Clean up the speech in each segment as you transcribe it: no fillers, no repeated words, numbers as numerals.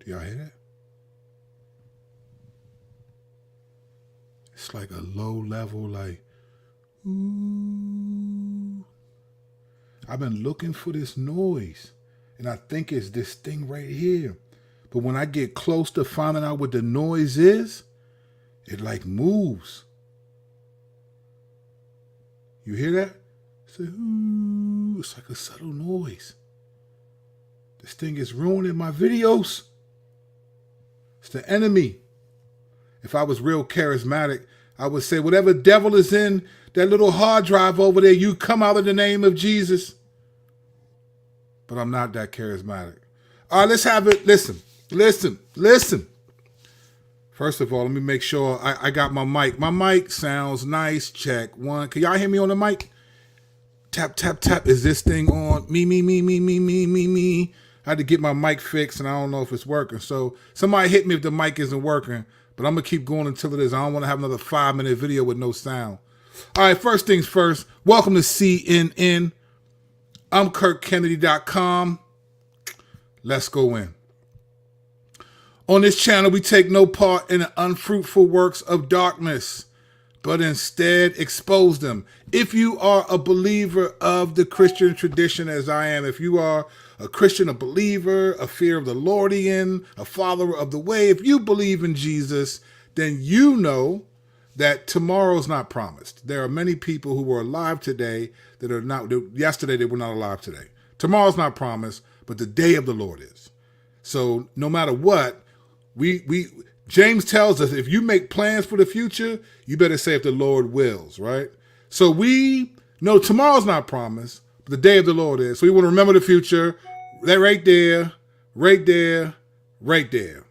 Y'all hear that? It's like a low level, like, ooh. I've been looking for this noise, and I think it's this thing right here. But when I get close to finding out what the noise is, it like moves. You hear that? It's like, ooh, it's like a subtle noise. This thing is ruining my videos. It's the enemy. If I was real charismatic, I would say, whatever devil is in that little hard drive over there, you come out in the name of Jesus. But I'm not that charismatic. All right, let's have it. Listen. First of all, let me make sure I got my mic. My mic sounds nice. Check one. Can y'all hear me on the mic? Tap, tap, tap. Is this thing on? Me. I had to get my mic fixed, and I don't know if it's working. So somebody hit me if the mic isn't working. But I'm going to keep going until it is. I don't want to have another 5-minute video with no sound. All right, first things first. Welcome to CNN. I'm KirkKennedy.com. Let's go in. On this channel, we take no part in the unfruitful works of darkness, but instead expose them. If you are a believer of the Christian tradition, as I am, if you are a Christian, a believer, a fear of the Lordian, a follower of the way, if you believe in Jesus, then you know that tomorrow's not promised. There are many people who were alive today that are not, yesterday they were not alive today. Tomorrow's not promised, but the day of the Lord is. So no matter what, James tells us if you make plans for the future, you better say if the Lord wills, right? So we know tomorrow's not promised, but the day of the Lord is. So we want to remember the future. That right there.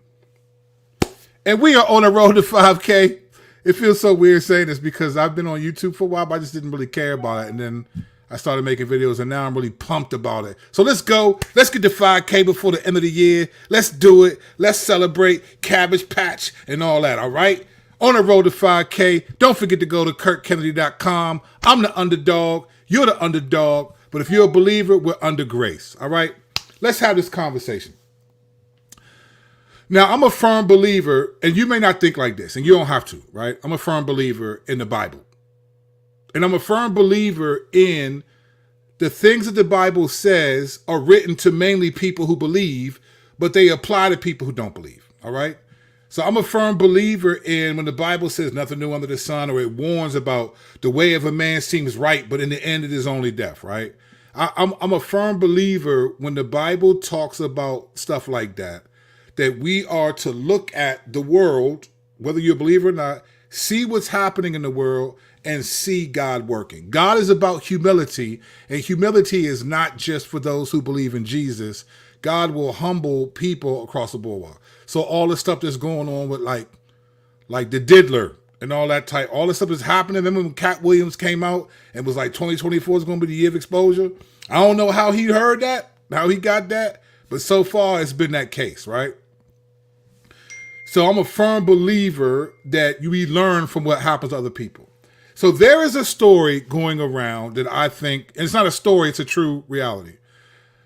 And we are on the road to 5K. It feels so weird saying this because I've been on YouTube for a while, but I just didn't really care about it. And then I started making videos, and now I'm really pumped about it. So let's go. Let's get to 5K before the end of the year. Let's do it. Let's celebrate Cabbage Patch and all that, all right? On the road to 5K, don't forget to go to KirkKennedy.com. I'm the underdog. You're the underdog. But if you're a believer, we're under grace, all right? Let's have this conversation. Now, I'm a firm believer, and you may not think like this, and you don't have to, right? I'm a firm believer in the Bible. And I'm a firm believer in the things that the Bible says are written to mainly people who believe, but they apply to people who don't believe, all right? So I'm a firm believer in when the Bible says nothing new under the sun, or it warns about the way of a man seems right, but in the end it is only death, right? I'm a firm believer when the Bible talks about stuff like that we are to look at the world, whether you believe it or not, see what's happening in the world, and see God working. God is about humility, and humility is not just for those who believe in Jesus. God will humble people across the board. So all the stuff that's going on with like the diddler and all that type, all the stuff that's happening. Remember when Cat Williams came out and was like 2024 is going to be the year of exposure? I don't know how he heard that, how he got that, but so far it's been that case, right? So I'm a firm believer that we learn from what happens to other people. So there is a story going around that I think, and it's not a story, it's a true reality.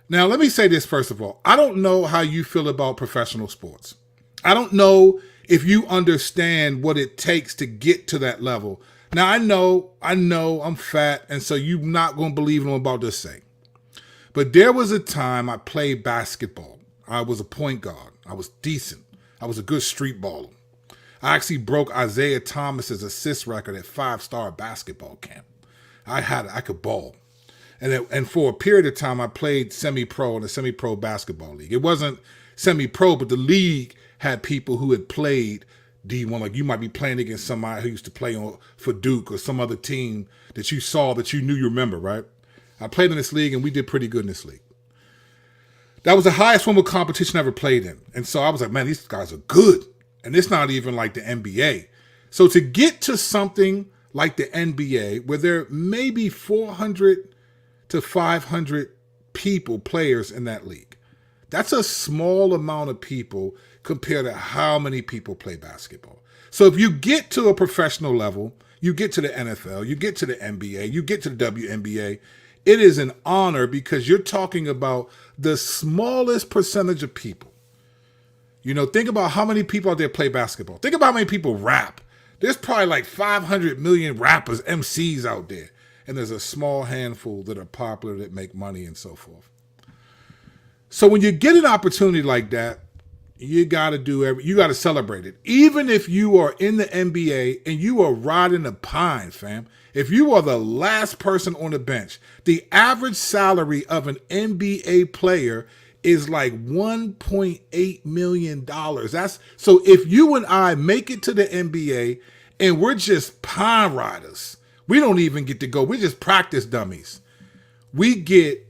Now, let me say this first of all. I don't know how you feel about professional sports. I don't know if you understand what it takes to get to that level. Now, I know I'm fat, and so you're not going to believe what I'm about to say. But there was a time I played basketball. I was a point guard. I was decent. I was a good street baller. I actually broke Isaiah Thomas's assist record at 5-star basketball camp. I could ball. And for a period of time, I played semi-pro in a semi-pro basketball league. It wasn't semi-pro, but the league had people who had played D1. Like you might be playing against somebody who used to play for Duke or some other team that you saw that you knew you remember, right? I played in this league, and we did pretty good in this league. That was the highest form of competition I ever played in. And so I was like, man, these guys are good. And it's not even like the NBA. So to get to something like the NBA, where there may be 400 to 500 players in that league, that's a small amount of people compared to how many people play basketball. So if you get to a professional level, you get to the NFL, you get to the NBA, you get to the WNBA, it is an honor because you're talking about the smallest percentage of people You know, think about how many people out there play basketball. Think about how many people rap. There's probably like 500 million rappers, MCs out there. And there's a small handful that are popular that make money and so forth. So when you get an opportunity like that, you got to celebrate it. Even if you are in the NBA and you are riding the pine, fam. If you are the last person on the bench, the average salary of an NBA player is like $1.8 million. So if you and I make it to the NBA and we're just pine riders, we don't even get to go. We're just practice dummies. We get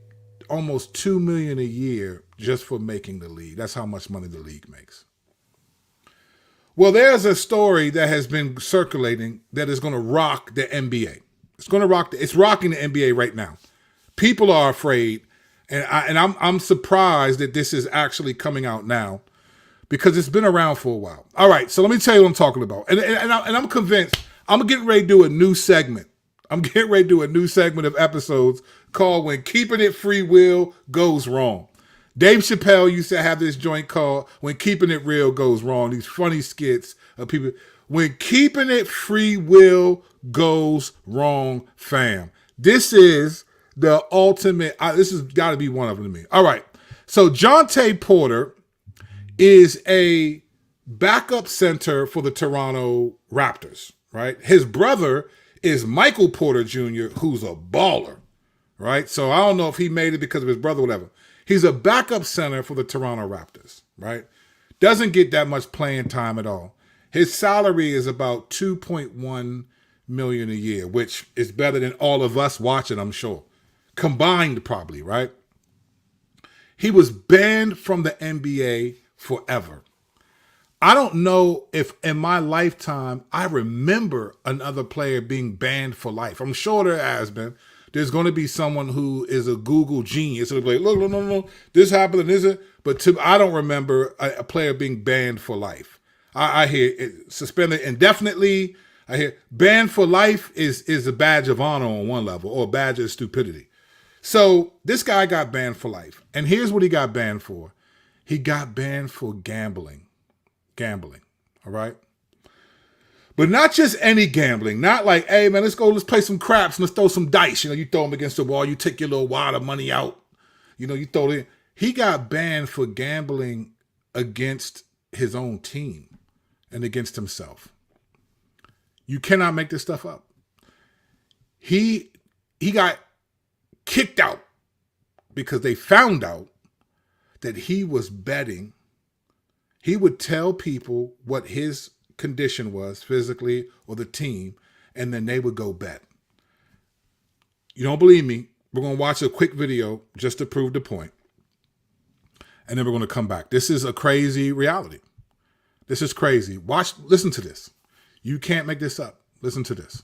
almost $2 million a year just for making the league. That's how much money the league makes. Well, there's a story that has been circulating that is going to rock the NBA. It's rocking the NBA right now. People are afraid, and I'm surprised that this is actually coming out now because it's been around for a while. All right, so let me tell you what I'm talking about. And I'm convinced I'm getting ready to do a new segment. I'm getting ready to do a new segment of episodes called When Keeping It Free Will Goes Wrong. Dave Chappelle used to have this joint called When Keeping It Real Goes Wrong. These funny skits of people. When keeping it free will goes wrong, fam. This is the ultimate. This has got to be one of them to me. All right. So Jontay Porter is a backup center for the Toronto Raptors, right? His brother is Michael Porter Jr., who's a baller, right? So I don't know if he made it because of his brother or whatever. He's a backup center for the Toronto Raptors, right? Doesn't get that much playing time at all. His salary is about $2.1 million a year, which is better than all of us watching, I'm sure. Combined probably, right? He was banned from the NBA forever. I don't know if in my lifetime I remember another player being banned for life. I'm sure there has been. There's going to be someone who is a Google genius. It'll be like, look, no, this happened and this. But I don't remember a player being banned for life. I hear it suspended indefinitely. I hear banned for life is a badge of honor on one level or a badge of stupidity. So this guy got banned for life. And here's what he got banned for. He got banned for gambling. All right? But not just any gambling. Not like, hey, man, let's play some craps and let's throw some dice. You know, you throw them against the wall. You take your little wad of money out. You know, you throw it in. He got banned for gambling against his own team and against himself. You cannot make this stuff up. He got kicked out because they found out that he was betting. He would tell people what his condition was physically or the team, and then they would go bet. You don't believe me? We're going to watch a quick video just to prove the point. And then we're going to come back. This is a crazy reality. This is crazy. Listen to this. You can't make this up. Listen to this.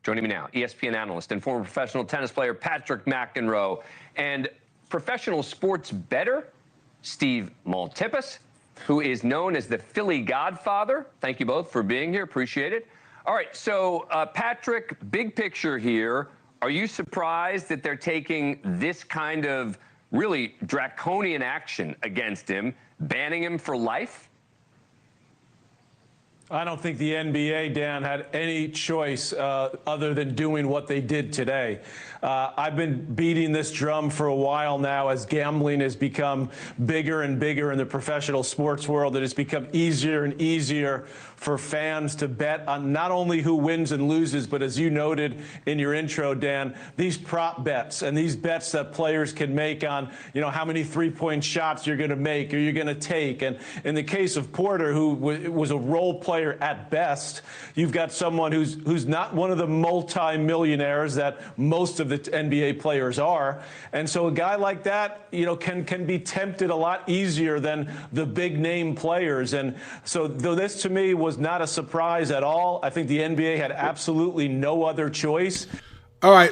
Joining me now, ESPN analyst and former professional tennis player Patrick McEnroe, and professional sports bettor Steve Maltipis, who is known as the Philly Godfather. Thank you both for being here. Appreciate it. All right, so Patrick, big picture here. Are you surprised that they're taking this kind of really draconian action against him, banning him for life? I don't think the NBA, Dan, had any choice other than doing what they did today. I've been beating this drum for a while now as gambling has become bigger and bigger in the professional sports world. It has become easier and easier for fans to bet on not only who wins and loses, but as you noted in your intro, Dan, these prop bets and these bets that players can make on, you know, how many three-point shots you're going to make or you're going to take. And in the case of Porter, who was a role player at best, you've got someone who's not one of the multi-millionaires that most of the NBA players are. And so a guy like that, you know, can be tempted a lot easier than the big name players. And so though this to me was not a surprise at all, I think the NBA had absolutely no other choice. All right,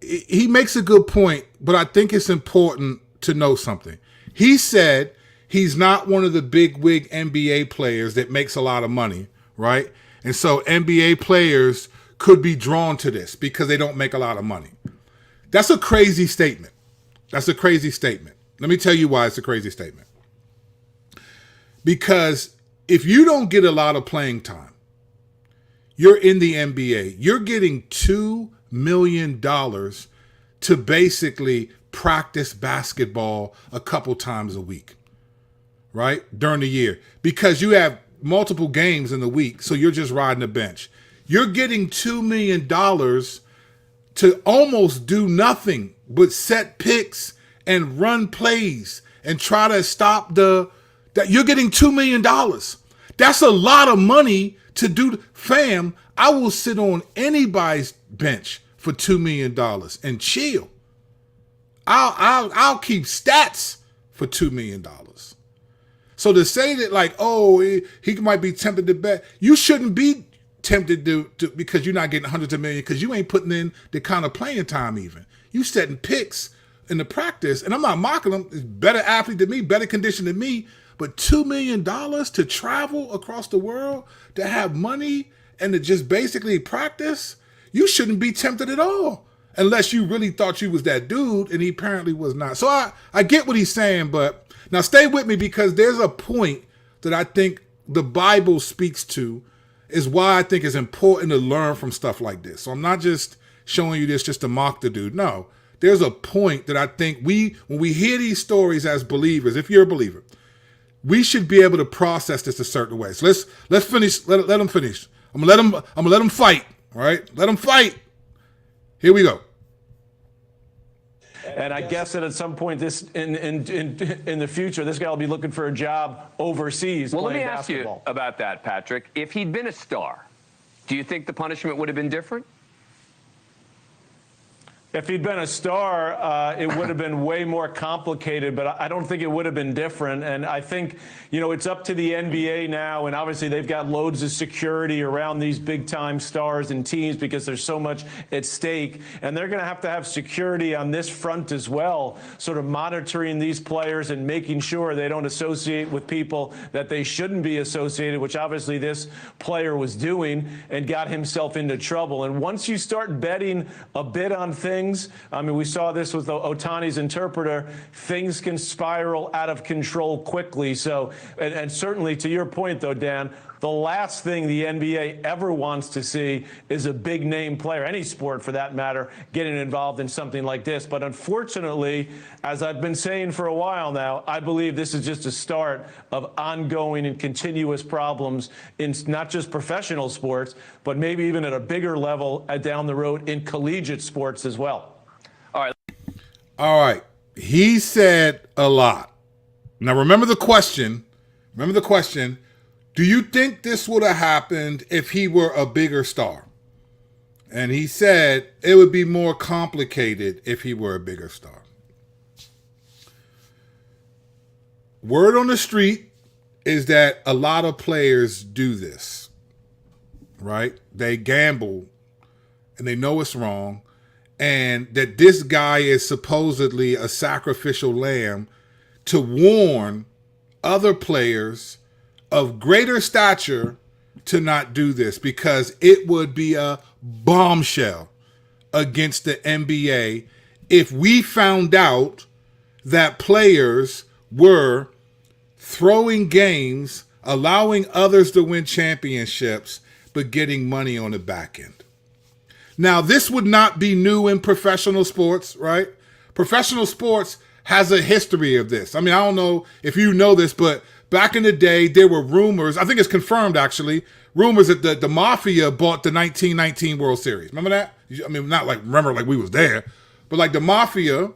he makes a good point, but I think it's important to know something. He said he's not one of the big wig NBA players that makes a lot of money, right? And so NBA players could be drawn to this because they don't make a lot of money. That's a crazy statement. Now, Let me tell you why it's a crazy statement. Because if you don't get a lot of playing time, you're in the NBA, you're getting $2 million to basically practice basketball a couple times a week, right? During the year. Because you have multiple games in the week, so you're just riding the bench. You're getting $2 million to almost do nothing but set picks and run plays and try to stop that you're getting $2 million. That's a lot of money to do. Fam, I will sit on anybody's bench for $2 million and chill. I'll keep stats for $2 million. So to say that like, oh, he might be tempted to bet, you shouldn't be tempted to because you're not getting hundreds of millions because you ain't putting in the kind of playing time even. You setting picks in the practice, and I'm not mocking him. He's better athlete than me, better condition than me, but $2 million to travel across the world, to have money, and to just basically practice, you shouldn't be tempted at all. Unless you really thought you was that dude, and he apparently was not. So I get what he's saying, but now stay with me because there's a point that I think the Bible speaks to, is why I think it's important to learn from stuff like this. So I'm not just showing you this just to mock the dude. No, there's a point that I think when we hear these stories as believers, if you're a believer, we should be able to process this a certain way. So let's finish. Let them finish. I'm gonna let them fight. All right, let them fight. Here we go. And I guess that at some point in the future, this guy will be looking for a job overseas. Well, let me playing ask basketball. you about that, Patrick. If he'd been a star, do you think the punishment would have been different? If he'd been a star, it would have been way more complicated, but I don't think it would have been different. And I think, it's up to the NBA now, and obviously they've got loads of security around these big-time stars and teams because there's so much at stake. And they're going to have security on this front as well, sort of monitoring these players and making sure they don't associate with people that they shouldn't be associated, which obviously this player was doing and got himself into trouble. And once you start betting a bit on things, I mean, we saw this with Ohtani's interpreter. Things can spiral out of control quickly. So, and certainly to your point, though, Dan, the last thing the NBA ever wants to see is a big name player, any sport for that matter, getting involved in something like this. But unfortunately, as I've been saying for a while now, I believe this is just a start of ongoing and continuous problems in not just professional sports, but maybe even at a bigger level down the road in collegiate sports as well. All right. He said a lot. Now remember the question. Do you think this would have happened if he were a bigger star? And he said it would be more complicated if he were a bigger star. Word on the street is that a lot of players do this, right? They gamble and they know it's wrong, and that this guy is supposedly a sacrificial lamb to warn other players of greater stature to not do this, because it would be a bombshell against the NBA if we found out that players were throwing games, allowing others to win championships, but getting money on the back end. Now, this would not be new in professional sports, right? Professional sports has a history of this. I mean, I don't know if you know this, but back in the day, there were rumors, I think it's confirmed actually, rumors that the Mafia bought the 1919 World Series. Remember that? I mean, not like, remember like we was there, but like the Mafia,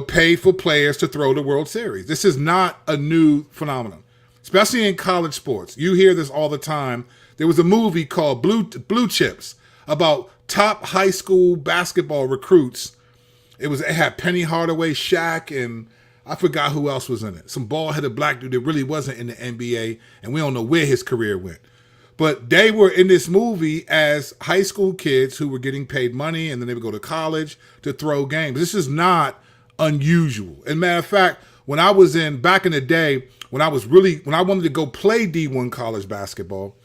paid for players to throw the World Series. This is not a new phenomenon, especially in college sports. You hear this all the time. There was a movie called Blue Chips about top high school basketball recruits. It had Penny Hardaway, Shaq, and I forgot who else was in it. Some bald-headed black dude that really wasn't in the NBA, and we don't know where his career went. But they were in this movie as high school kids who were getting paid money, and then they would go to college to throw games. This is not unusual. As a matter of fact, when I was back in the day, when I wanted to go play D1 college basketball,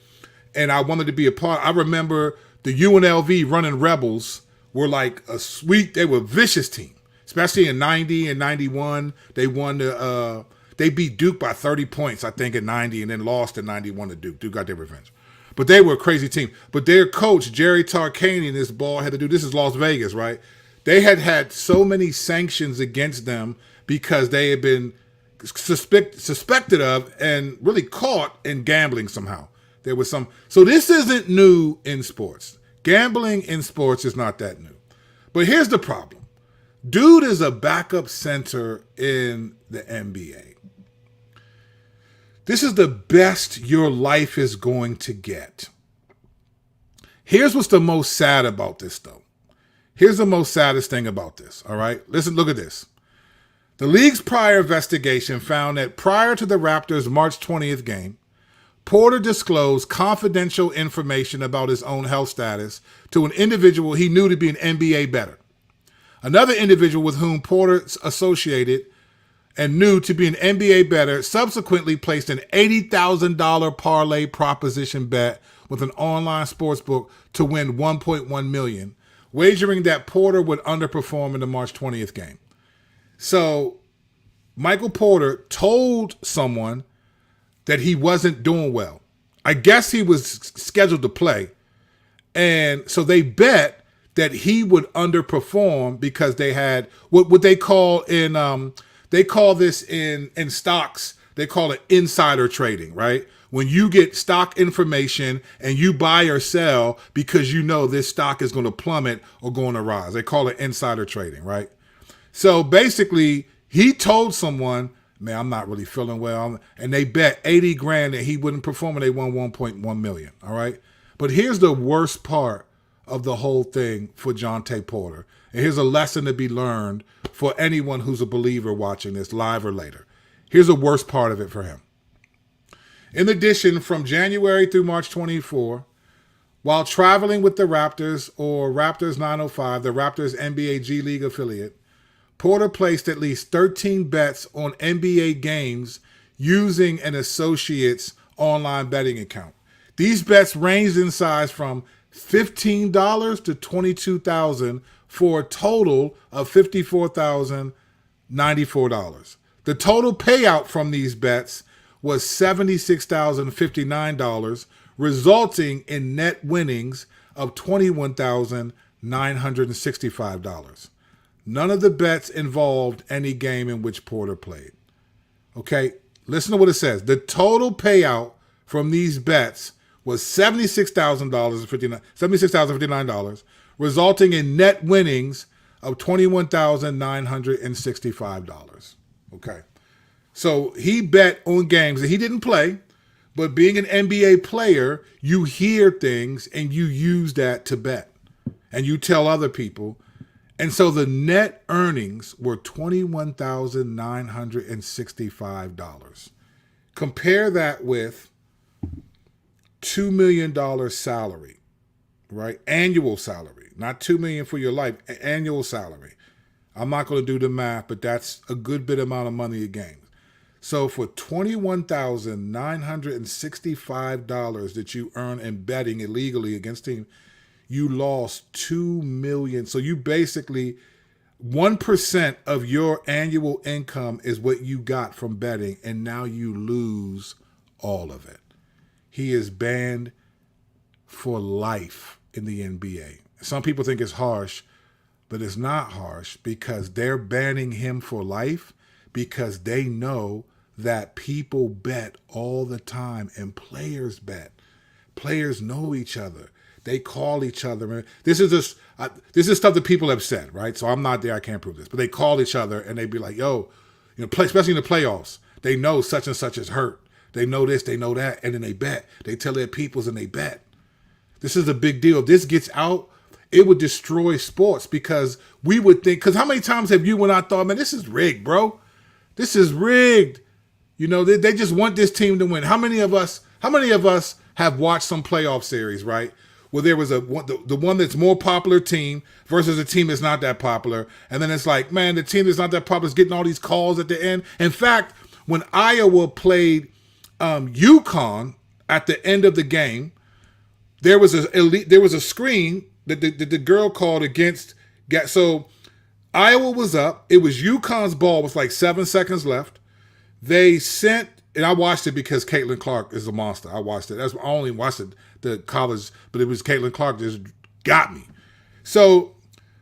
and I wanted to be a part, I remember the UNLV Running Rebels were like they were a vicious team. especially in 90 and 91. They won they beat Duke by 30 points, I think, in 90, and then lost in 91 to Duke. Duke got their revenge. But they were a crazy team. But their coach, Jerry Tarkanian, this ball had to do, this is Las Vegas, right? They had so many sanctions against them because they had been suspected of and really caught in gambling somehow. There was some. So this isn't new in sports. Gambling in sports is not that new. But here's the problem. Dude is a backup center in the NBA. This is the best your life is going to get. Here's what's the most sad about this, though. Here's the most saddest thing about this, all right? Listen, look at this. The league's prior investigation found that prior to the Raptors' March 20th game, Porter disclosed confidential information about his own health status to an individual he knew to be an NBA bettor. Another individual with whom Porter associated and knew to be an NBA bettor subsequently placed an $80,000 parlay proposition bet with an online sportsbook to win $1.1 million, wagering that Porter would underperform in the March 20th game. So Michael Porter told someone that he wasn't doing well. I guess he was scheduled to play. And so they bet that he would underperform because they had what they call in they call this in stocks, they call it insider trading, right? When you get stock information and you buy or sell because you know this stock is going to plummet or going to rise. They call it insider trading, right? So basically, he told someone, man, I'm not really feeling well. And they bet 80 grand that he wouldn't perform, and they won 1.1 million. All right. But here's the worst part of the whole thing for Jontay Porter. And here's a lesson to be learned for anyone who's a believer watching this live or later. Here's the worst part of it for him. In addition, from January through March 24, while traveling with the Raptors or Raptors 905, the Raptors NBA G League affiliate, Porter placed at least 13 bets on NBA games using an associate's online betting account. These bets ranged in size from $15 to $22,000 for a total of $54,094. The total payout from these bets was $76,059, resulting in net winnings of $21,965. None of the bets involved any game in which Porter played. Okay, listen to what it says. The total payout from these bets was $76,059, resulting in net winnings of $21,965. Okay, so he bet on games that he didn't play, but being an NBA player, you hear things and you use that to bet, and you tell other people. And so the net earnings were $21,965. Compare that with $2 million salary, right? Annual salary, not $2 million for your life, annual salary. I'm not going to do the math, but that's a good bit amount of money a game. So for $21,965 that you earn in betting illegally against teams, you lost $2 million. So you basically 1% of your annual income is what you got from betting, and now you lose all of it. He is banned for life in the NBA. Some people think it's harsh, but it's not harsh because they're banning him for life because they know that people bet all the time and players bet. Players know each other. They call each other. This is stuff that people have said, right? So I'm not there. I can't prove this. But they call each other and they be like, yo, especially in the playoffs, they know such and such is hurt. They know this, they know that, and then they bet. They tell their peoples and they bet. This is a big deal. If this gets out, it would destroy sports because we would think, because how many times have you and I thought, man, this is rigged, bro? This is rigged. They just want this team to win. How many of us have watched some playoff series, right? Where there was the one that's more popular team versus a team that's not that popular. And then it's like, man, the team that's not that popular is getting all these calls at the end. In fact, when Iowa played UConn at the end of the game, there was a screen that the girl called against. So Iowa was up. It was UConn's ball with like 7 seconds left. They sent, and I watched it because Caitlin Clark is a monster. I watched it. I only watched it, the college, but it was Caitlin Clark just got me. So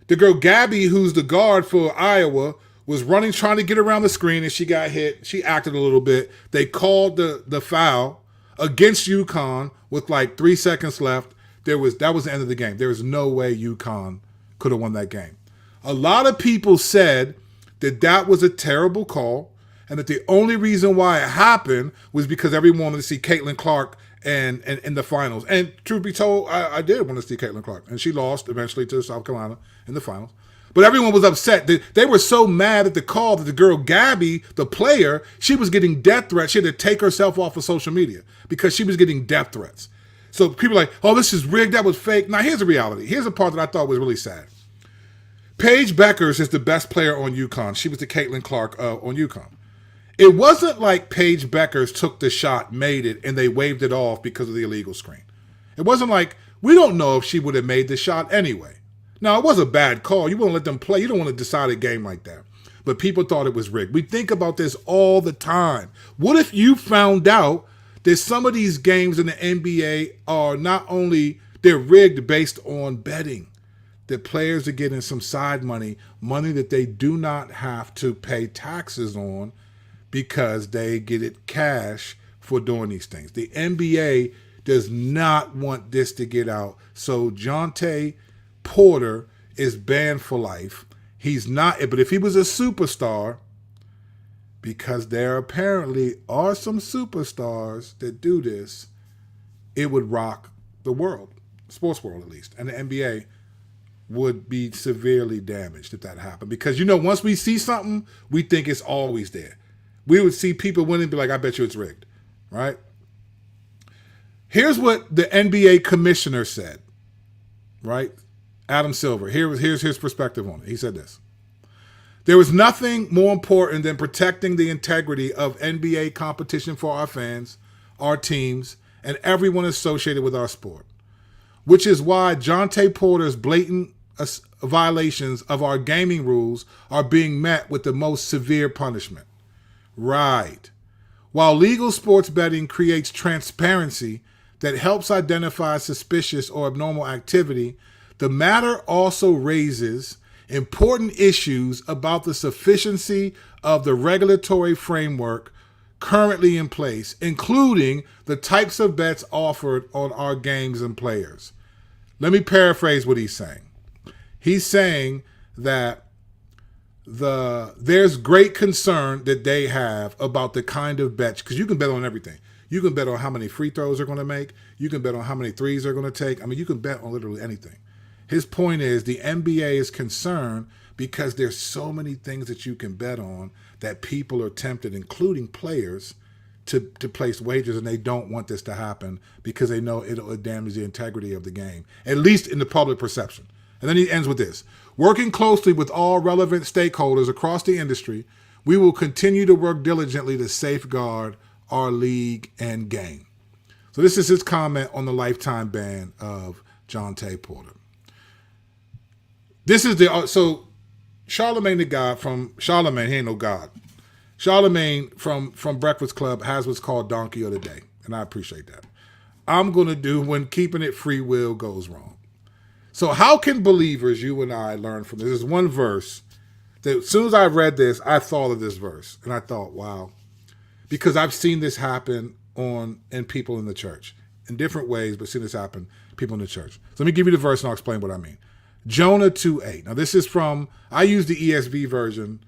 the girl Gabby, who's the guard for Iowa, was running, trying to get around the screen, and she got hit. She acted a little bit. They called the foul against UConn with like 3 seconds left. That was the end of the game. There was no way UConn could have won that game. A lot of people said that was a terrible call, and that the only reason why it happened was because everyone wanted to see Caitlin Clark and in the finals. And truth be told, I did want to see Caitlin Clark, and she lost eventually to South Carolina in the finals. But everyone was upset. They were so mad at the call that the girl Gabby, the player, she was getting death threats. She had to take herself off of social media because she was getting death threats. So people are like, oh, this is rigged. That was fake. Now, here's the reality. Here's the part that I thought was really sad. Paige Beckers is the best player on UConn. She was the Caitlin Clark on UConn. It wasn't like Paige Beckers took the shot, made it, and they waved it off because of the illegal screen. It wasn't like, we don't know if she would have made the shot anyway. Now, it was a bad call. You wouldn't let them play. You don't want to decide a game like that. But people thought it was rigged. We think about this all the time. What if you found out that some of these games in the NBA are not only, they're rigged based on betting, that players are getting some side money that they do not have to pay taxes on because they get it cash for doing these things. The NBA does not want this to get out. So Jontay Porter is banned for life. He's not, but if he was a superstar, because there apparently are some superstars that do this, it would rock the world, sports world at least, and the NBA would be severely damaged if that happened. Because, once we see something, we think it's always there. We would see people winning and be like, I bet you it's rigged, right? Here's what the NBA commissioner said, right? Adam Silver. Here's his perspective on it. He said this. There was nothing more important than protecting the integrity of NBA competition for our fans, our teams, and everyone associated with our sport, which is why Jontay Porter's blatant violations of our gaming rules are being met with the most severe punishment. Right. While legal sports betting creates transparency that helps identify suspicious or abnormal activity, the matter also raises important issues about the sufficiency of the regulatory framework currently in place, including the types of bets offered on our games and players. Let me paraphrase what he's saying. He's saying that there's great concern that they have about the kind of bets, because you can bet on everything. You can bet on how many free throws they're going to make. You can bet on how many threes they're going to take. I mean, you can bet on literally anything. His point is the NBA is concerned because there's so many things that you can bet on that people are tempted, including players, to place wagers, and they don't want this to happen because they know it'll damage the integrity of the game, at least in the public perception. And then he ends with this. Working closely with all relevant stakeholders across the industry, we will continue to work diligently to safeguard our league and game. So this is his comment on the lifetime ban of Jontay Porter. This is so Charlemagne the God from Charlemagne, he ain't no God. Charlemagne from Breakfast Club has what's called Donkey of the Day, and I appreciate that. I'm going to do when keeping it free will goes wrong. So how can believers, you and I, learn from this? There's one verse that as soon as I read this, I thought of this verse, and I thought, wow, because I've seen this happen in people in the church in different ways, but seen this happen people in the church. So let me give you the verse and I'll explain what I mean. Jonah 2:8. Now this is I use the ESV version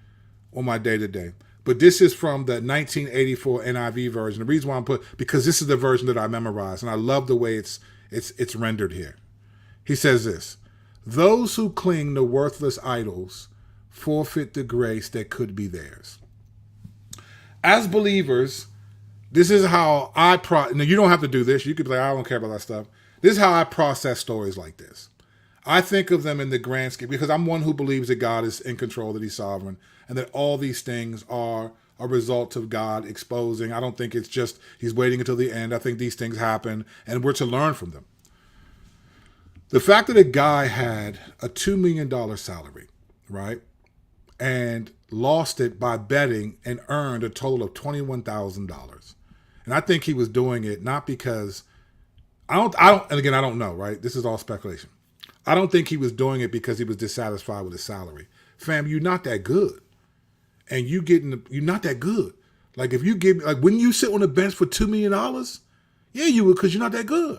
on my day-to-day, but this is from the 1984 NIV version. The reason why because this is the version that I memorized, and I love the way it's rendered here. He says this: those who cling to worthless idols forfeit the grace that could be theirs. As believers, this is how I now you don't have to do this. You could be like, I don't care about that stuff. This is how I process stories like this. I think of them in the grand scheme because I'm one who believes that God is in control, that he's sovereign, and that all these things are a result of God exposing. I don't think it's just he's waiting until the end. I think these things happen and we're to learn from them. The fact that a guy had a $2 million salary, right? and lost it by betting and earned a total of $21,000. And I think he was doing it not because and again, I don't know, right? This is all speculation. I don't think he was doing it because he was dissatisfied with his salary. Fam, you're not that good. And you're not that good. Like if you give, like when you sit on the bench for $2 million, yeah, you would, because you're not that good.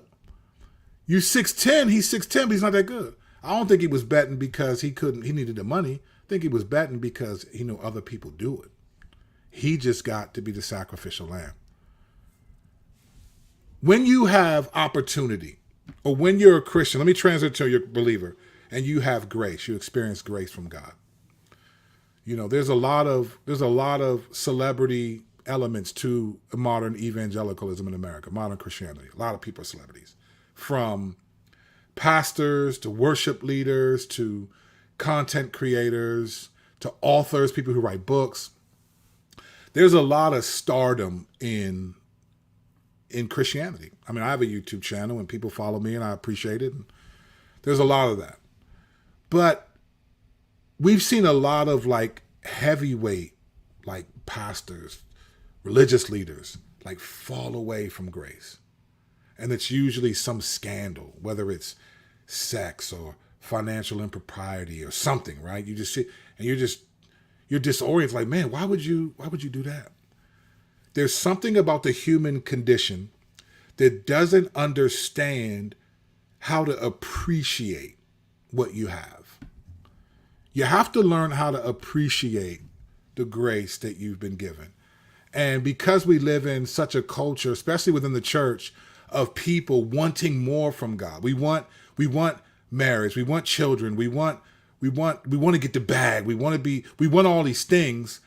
You 6'10", he's 6'10", but he's not that good. I don't think he was betting because he needed the money. I think he was betting because he knew other people do it. He just got to be the sacrificial lamb. When you have opportunity, or when you're a Christian, let me translate to your believer, and you have grace, you experience grace from God. You know, there's a lot of celebrity elements to modern evangelicalism in America, modern Christianity. A lot of people are celebrities, from pastors to worship leaders to content creators to authors, people who write books. There's a lot of stardom in Christianity. I mean, I have a YouTube channel and people follow me and I appreciate it. And there's a lot of that. But we've seen a lot of like heavyweight, like pastors, religious leaders, like fall away from grace. And it's usually some scandal, whether it's sex or financial impropriety or something, right? You just see, and you're disoriented, like, man, why would you do that? There's something about the human condition that doesn't understand how to appreciate what you have. You have to learn how to appreciate the grace that you've been given. And because we live in such a culture, especially within the church, of people wanting more from God. We want marriage, we want children, we want to get the bag, we want all these things.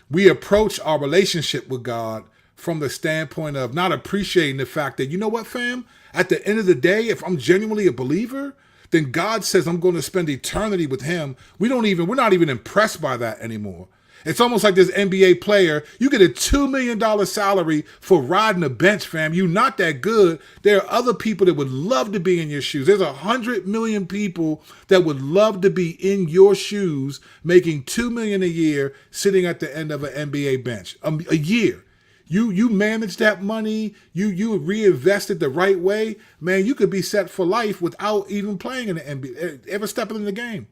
We approach our relationship with God from the standpoint of not appreciating the fact that, you know what, fam? At the end of the day, if I'm genuinely a believer, then God says I'm going to spend eternity with him. We're not even impressed by that anymore. It's almost like this NBA player, you get a $2 million salary for riding a bench, fam. You're not that good. There are other people that would love to be in your shoes. There's 100 million people that would love to be in your shoes, making $2 million a year, sitting at the end of an NBA bench a year. You manage that money, you reinvest it the right way, man, you could be set for life without even playing in the NBA, ever stepping in the game.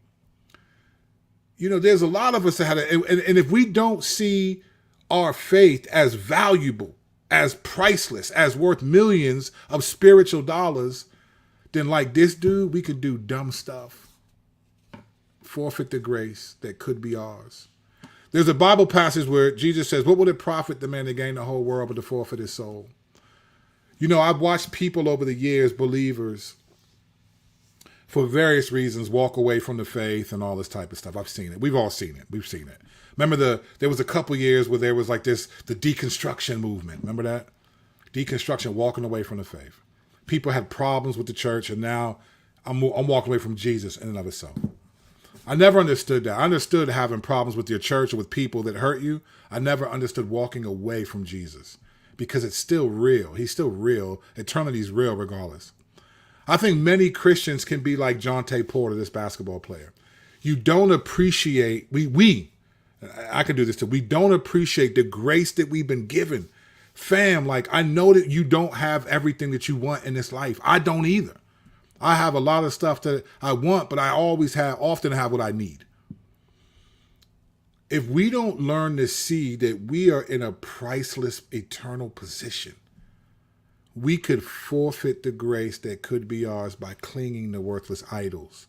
You know, there's a lot of us that had and if we don't see our faith as valuable, as priceless, as worth millions of spiritual dollars, then like this dude, we could do dumb stuff, forfeit the grace that could be ours. There's a Bible passage where Jesus says, what would it profit the man to gain the whole world but to forfeit his soul? You know, I've watched people over the years, believers, for various reasons, walk away from the faith and all this type of stuff. I've seen it. We've all seen it. We've seen it. Remember there was a couple years where there was like the deconstruction movement. Remember that? Deconstruction, walking away from the faith. People had problems with the church, and now I'm walking away from Jesus in and of itself. I never understood that. I understood having problems with your church or with people that hurt you. I never understood walking away from Jesus, because it's still real. He's still real. Eternity's real regardless. I think many Christians can be like Jontay Porter, this basketball player. You don't appreciate, I can do this too, we don't appreciate the grace that we've been given. Fam, like, I know that you don't have everything that you want in this life. I don't either. I have a lot of stuff that I want, but I often have what I need. If we don't learn to see that we are in a priceless, eternal position, we could forfeit the grace that could be ours by clinging to worthless idols.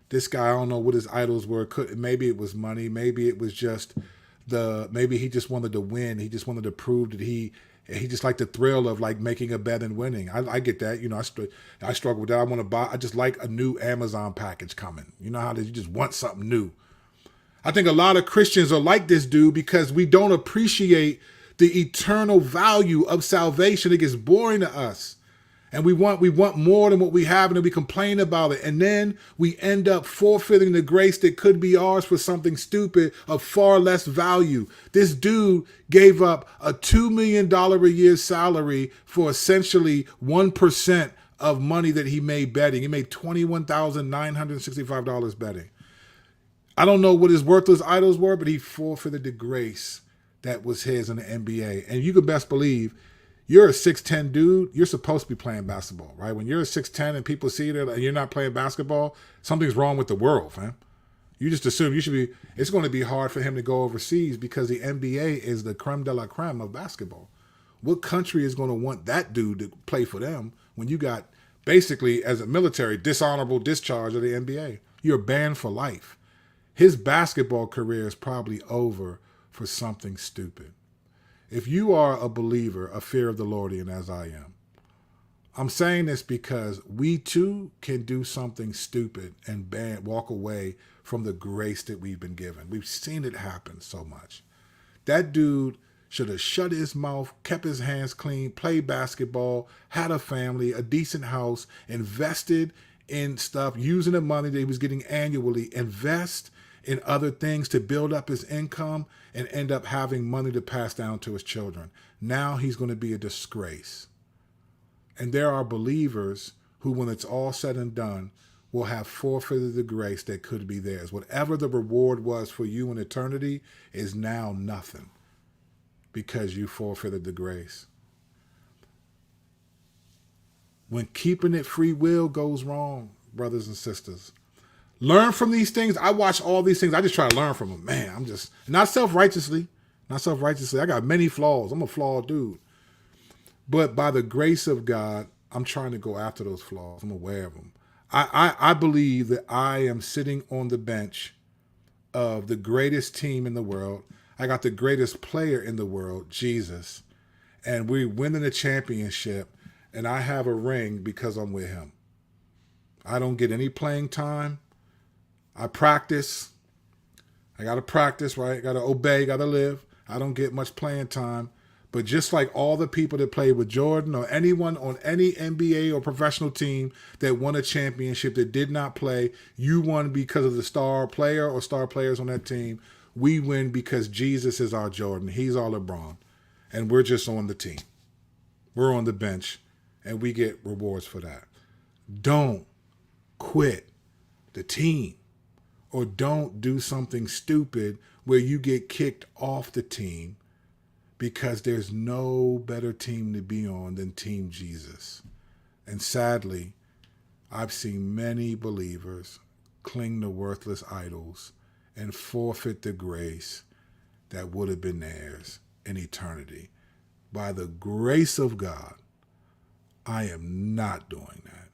This guy, I don't know what his idols were. Maybe it was money. Maybe it was just maybe he just wanted to win. He just wanted to prove that he just liked the thrill of like making a bet and winning. I get that. You know, I struggle with that. I just like a new Amazon package coming. You know how you just want something new. I think a lot of Christians are like this dude because we don't appreciate the eternal value of salvation. It gets boring to us. And we want more than what we have, and then we complain about it. And then we end up forfeiting the grace that could be ours for something stupid of far less value. This dude gave up a $2 million a year salary for essentially 1% of money that he made betting. He made $21,965 betting. I don't know what his worthless idols were, but he forfeited the grace that was his in the NBA. And you can best believe, you're a 6'10 dude, you're supposed to be playing basketball, right? When you're a 6'10 and people see that and you're not playing basketball, something's wrong with the world, fam. You just assume you should be, it's going to be hard for him to go overseas because the NBA is the creme de la creme of basketball. What country is going to want that dude to play for them when you got basically, as a military, dishonorable discharge of the NBA? You're banned for life. His basketball career is probably over for something stupid. If you are a believer, a fear of the Lordian as I am, I'm saying this because we too can do something stupid and walk away from the grace that we've been given. We've seen it happen so much. That dude should have shut his mouth, kept his hands clean, played basketball, had a family, a decent house, invested in stuff, using the money that he was getting annually, invest in other things to build up his income and end up having money to pass down to his children. Now he's going to be a disgrace. And there are believers who, when it's all said and done, will have forfeited the grace that could be theirs. Whatever the reward was for you in eternity is now nothing because you forfeited the grace. When keeping it free will goes wrong, brothers and sisters, learn from these things. I watch all these things. I just try to learn from them. Man, I'm just, not self-righteously. I got many flaws. I'm a flawed dude. But by the grace of God, I'm trying to go after those flaws. I'm aware of them. I believe that I am sitting on the bench of the greatest team in the world. I got the greatest player in the world, Jesus. And we're winning the championship. And I have a ring because I'm with him. I don't get any playing time. I practice. I got to practice, right? Got to obey, got to live. I don't get much playing time. But just like all the people that played with Jordan or anyone on any NBA or professional team that won a championship that did not play, you won because of the star player or star players on that team. We win because Jesus is our Jordan. He's our LeBron. And we're just on the team. We're on the bench, and we get rewards for that. Don't quit the team. Or don't do something stupid where you get kicked off the team because there's no better team to be on than Team Jesus. And sadly, I've seen many believers cling to worthless idols and forfeit the grace that would have been theirs in eternity. By the grace of God, I am not doing that.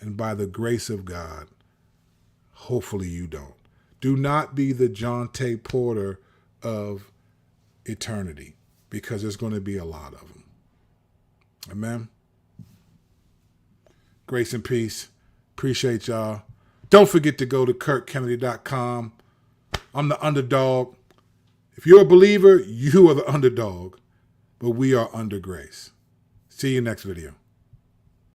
And by the grace of God, hopefully you don't. Do not be the Jontay Porter of eternity, because there's going to be a lot of them. Amen. Grace and peace. Appreciate y'all. Don't forget to go to KirkKennedy.com. I'm the underdog. If you're a believer, you are the underdog, but we are under grace. See you next video.